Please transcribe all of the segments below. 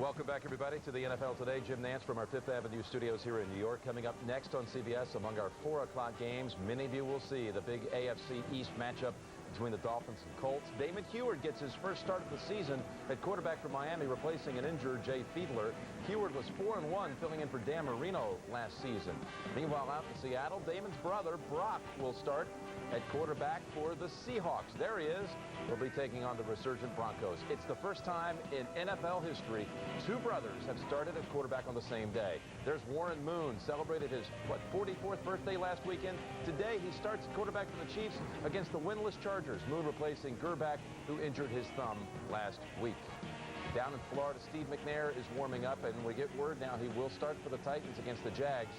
Welcome back, everybody, to the NFL Today. Jim Nantz from our Fifth Avenue studios here in New York. Coming up next on CBS among our 4 o'clock games, many of you will see the big AFC East matchup between the Dolphins and Colts. Damon Heward gets his first start of the season at quarterback for Miami, replacing an injured Jay Fiedler. Heward was 4-1, filling in for Dan Marino last season. Meanwhile, out in Seattle, Damon's brother, Brock, will start at quarterback for the Seahawks. There he is. He'll be taking on the resurgent Broncos. It's the first time in NFL history 2 brothers have started at quarterback on the same day. There's Warren Moon, celebrated his, 44th birthday last weekend. Today, he starts quarterback for the Chiefs against the winless Chargers. Moon replacing Gerback, who injured his thumb last week. Down in Florida, Steve McNair is warming up, and we get word now he will start for the Titans against the Jags.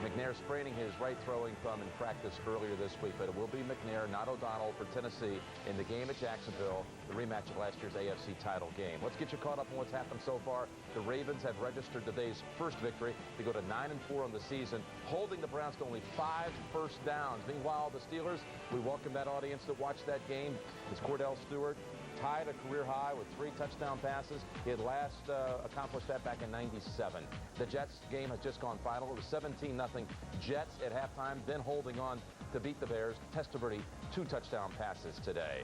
McNair spraining his right throwing thumb in practice earlier this week, but it will be McNair, not O'Donnell, for Tennessee in the game at Jacksonville, the rematch of last year's AFC title game. Let's get you caught up on what's happened so far. The Ravens have registered today's first victory. They go to 9-4 on the season, holding the Browns to only 5 first downs. Meanwhile, the Steelers, we welcome that audience that watched that game. It's Cordell Stewart. Tied a career high with 3 touchdown passes. He had last accomplished that back in '97. The Jets game has just gone final. It was 17-0 Jets at halftime, then holding on to beat the Bears. Testaverde, 2 touchdown passes today.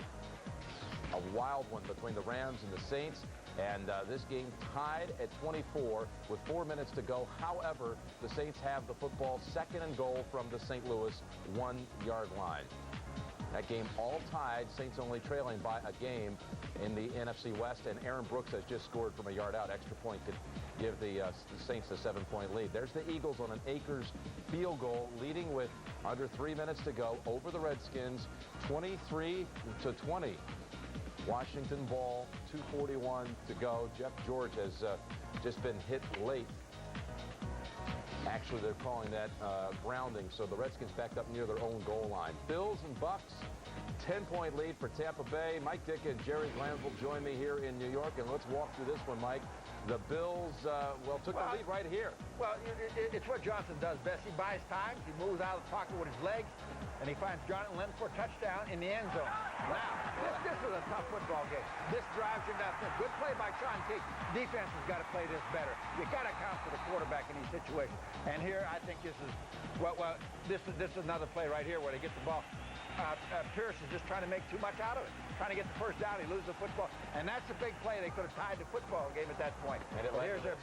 A wild one between the Rams and the Saints. And this game tied at 24 with 4 minutes to go. However, the Saints have the football, 2nd and goal from the St. Louis 1-yard line. That game all tied, Saints only trailing by a game in the NFC West, and Aaron Brooks has just scored from a yard out. Extra point could give the Saints a 7-point lead. There's the Eagles on an Akers field goal, leading with under 3 minutes to go over the Redskins, 23-20. Washington ball, 2:41 to go. Jeff George has just been hit late. Actually, they're calling that grounding, so the Redskins backed up near their own goal line. Bills and Bucks, 10-point lead for Tampa Bay. Mike Ditka and Jerry Glanville join me here in New York, and let's walk through this one, Mike. The Bills, took the lead right here. Well, it's what Johnson does best. He buys time. He moves out of the pocket with his legs, and he finds Jonathan Lennon for a touchdown in the end zone. Now, this is a tough football game. This drives him down. Good play by Sean Teague. Defense has got to play this better. You got to account for the quarterback in these situations. And here, I think this is this is another play right here where they get the ball. Pierce is just trying to make too much out of it. Trying to get the first down. He loses the football. And that's a big play. They could have tied the football game at that point. And here's their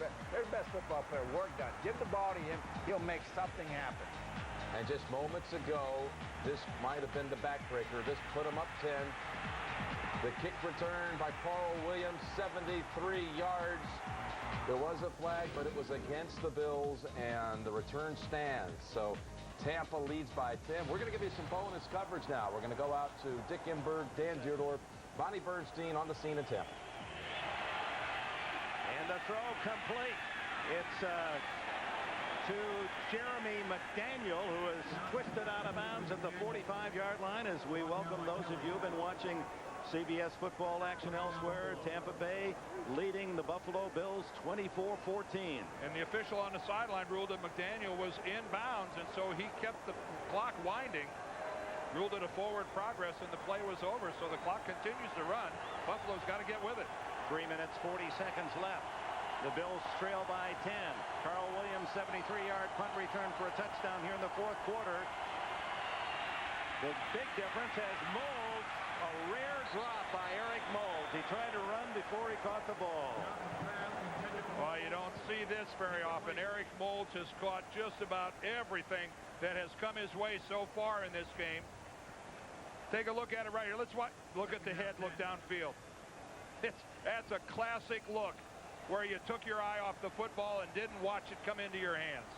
best football player. Work done. Give the ball to him. He'll make something happen. And just moments ago, this might have been the backbreaker. This put him up 10. The kick return by Carl Williams, 73 yards. There was a flag, but it was against the Bills, and the return stands. So Tampa leads by 10. We're going to give you some bonus coverage now. We're going to go out to Dick Enberg, Dan Dierdorf, Bonnie Bernstein on the scene in Tampa. And the throw complete. It's to Jeremy McDaniel, who is twisted out of bounds at the 45-yard line, as we welcome those of you who've been watching CBS football action elsewhere. Tampa Bay leading the Buffalo Bills 24-14. And the official on the sideline ruled that McDaniel was in bounds, and so he kept the clock winding, ruled it a forward progress, and the play was over. So the clock continues to run. Buffalo's got to get with it. 3 minutes, 40 seconds left. The Bills trail by 10. Carl Williams, 73-yard punt return for a touchdown here in the 4th quarter. The big difference has Mold. A rare drop by Eric Mold. He tried to run before he caught the ball. Well, you don't see this very often. Eric Mold has caught just about everything that has come his way so far in this game. Take a look at it right here. Let's look at the head, look downfield. That's a classic look where you took your eye off the football and didn't watch it come into your hands.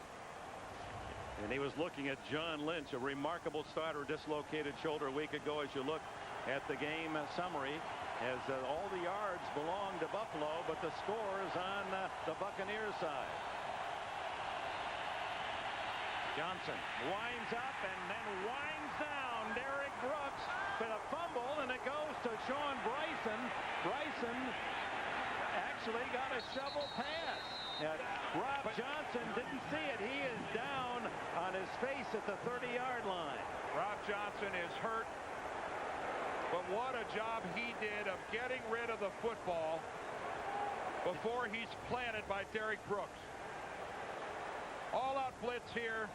And he was looking at John Lynch, a remarkable starter, dislocated shoulder a week ago. As you look at the game summary, as all the yards belong to Buffalo, but the score is on the Buccaneers side. Johnson winds up and then winds down. Derek Brooks for the fumble, and it goes to Sean Bryson. Bryson actually got a shovel pass. Rob Johnson didn't see it. He is down on his face at the 30-yard line. Rob Johnson is hurt, but what a job he did of getting rid of the football before he's planted by Derek Brooks. All-out blitz here.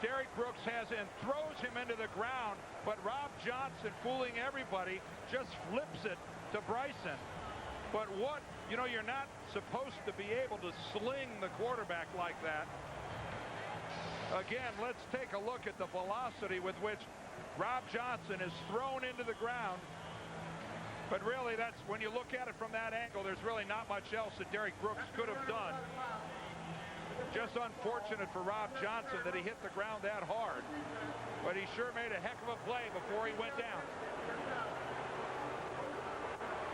Derek Brooks has and throws him into the ground, but Rob Johnson, fooling everybody, just flips it to Bryson. But what, you know, you're not supposed to be able to sling the quarterback like that. Again, let's take a look at the velocity with which Rob Johnson is thrown into the ground. But really, that's when you look at it from that angle, there's really not much else that Derek Brooks could have done. Just unfortunate for Rob Johnson that he hit the ground that hard. But he sure made a heck of a play before he went down.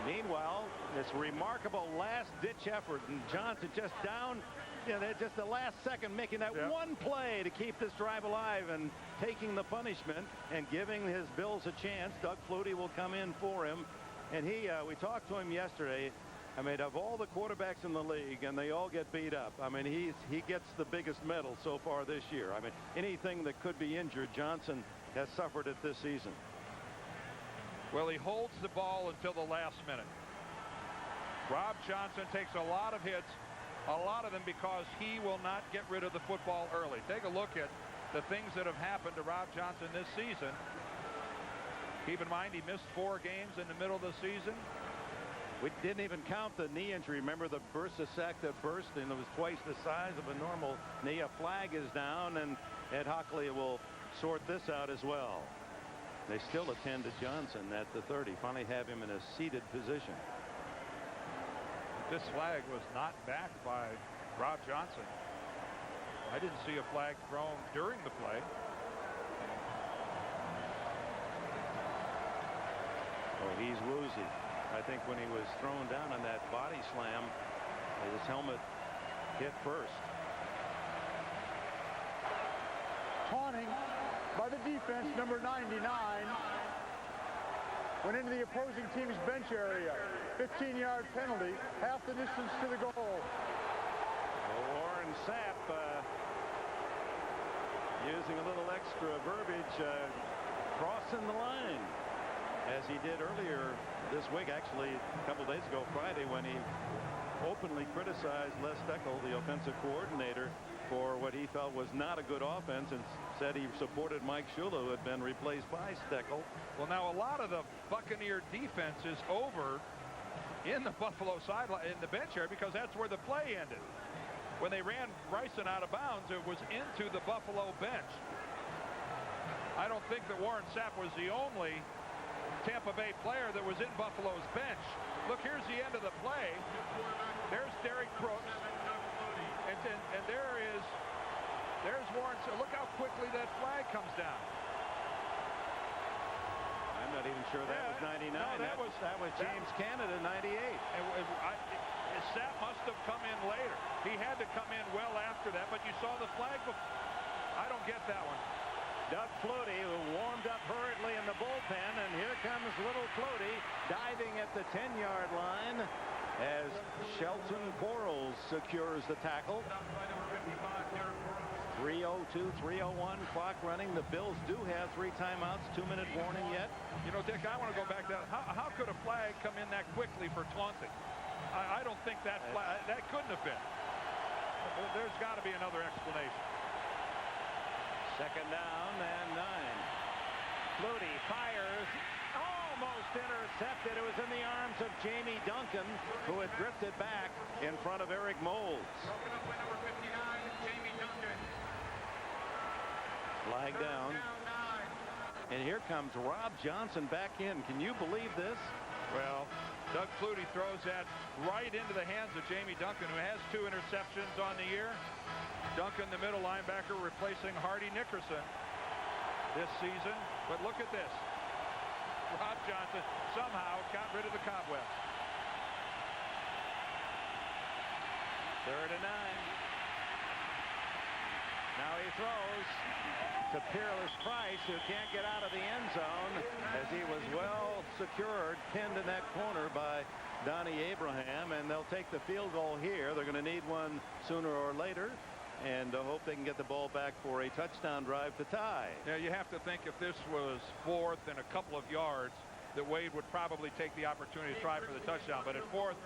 Meanwhile, this remarkable last-ditch effort, and Johnson just down, you know, just the last second making that one play to keep this drive alive and taking the punishment and giving his Bills a chance. Doug Flutie will come in for him. And we talked to him yesterday. I mean, of all the quarterbacks in the league, and they all get beat up, I mean, he gets the biggest medal so far this year. I mean, anything that could be injured, Johnson has suffered it this season. Well, he holds the ball until the last minute. Rob Johnson takes a lot of hits, a lot of them because he will not get rid of the football early. Take a look at the things that have happened to Rob Johnson this season. Keep in mind, he missed 4 games in the middle of the season. We didn't even count the knee injury. Remember the bursa sac that burst, and it was twice the size of a normal knee. A flag is down, and Ed Hockley will sort this out as well. They still attend to Johnson at the 30. Finally have him in a seated position. This flag was not backed by Rob Johnson. I didn't see a flag thrown during the play. Oh, he's woozy. I think when he was thrown down on that body slam, his helmet hit first. Taunting by the defense, number 99. Went into the opposing team's bench area. 15-yard penalty, half the distance to the goal. Warren Sapp using a little extra verbiage, crossing the line, as he did earlier this week, actually a couple days ago, Friday, when he openly criticized Les Steckel, the offensive coordinator, for what he felt was not a good offense, and said he supported Mike Shula, who had been replaced by Steckel. Well, now a lot of the Buccaneer defense is over in the Buffalo sideline, in the bench area, because that's where the play ended. When they ran Bryson out of bounds, it was into the Buffalo bench. I don't think that Warren Sapp was the only Tampa Bay player that was in Buffalo's bench. Look, here's the end of the play. There's Derek Brooks. And there's Warren. So look how quickly that flag comes down. I'm not even sure that was 99. No, that was James Canada, 98. Sapp must have come in later. He had to come in well after that, but you saw the flag before. I don't get that one. Doug Flutie, who warmed up hurriedly in the bullpen, and here comes little Flutie diving at the 10-yard line as Shelton Quarles secures the tackle. 3:02, 3:01 clock running. The Bills do have 3 timeouts, 2-minute warning yet. You know, Dick, I want to go back to how could a flag come in that quickly for taunting? I don't think that couldn't have been. There's got to be another explanation. Second down and 9. Flutie fires, almost intercepted. It was in the arms of Jamie Duncan, who had drifted back in front of Eric Moulds. Flag down. And here comes Rob Johnson back in. Can you believe this? Well, Doug Flutie throws that right into the hands of Jamie Duncan, who has 2 interceptions on the year. Duncan, the middle linebacker, replacing Hardy Nickerson this season. But look at this. Rob Johnson somehow got rid of the cobwebs. 3rd and 9. Now he throws to Peerless Price, who can't get out of the end zone, as he was well secured, pinned in that corner by Donnie Abraham, and they'll take the field goal here. They're going to need one sooner or later, and hope they can get the ball back for a touchdown drive to tie. Yeah, you have to think if this was 4th and a couple of yards, that Wade would probably take the opportunity to try for the touchdown. But at fourth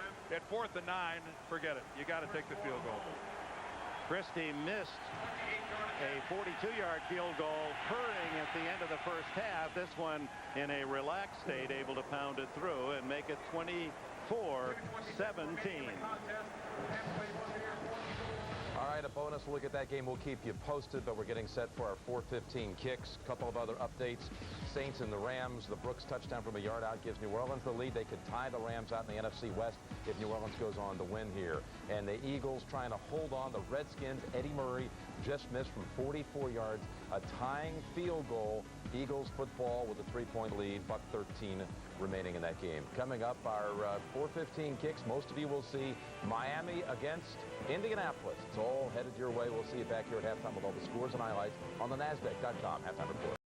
and 9, forget it. You got to take the field goal. Christie missed a 42-yard field goal, hurrying at the end of the first half. This one in a relaxed state, able to pound it through and make it 24-17. All right, a bonus look at that game. We'll keep you posted, but we're getting set for our 4:15 kicks. A couple of other updates. Saints and the Rams. The Brooks touchdown from a yard out gives New Orleans the lead. They could tie the Rams out in the NFC West if New Orleans goes on to win here. And the Eagles trying to hold on. The Redskins, Eddie Murray just missed from 44 yards. A tying field goal. Eagles football with a 3-point lead. Buck 13 remaining in that game. Coming up, our 4:15 kicks. Most of you will see Miami against Indianapolis. It's all headed your way. We'll see you back here at halftime with all the scores and highlights on the NASDAQ.com halftime report.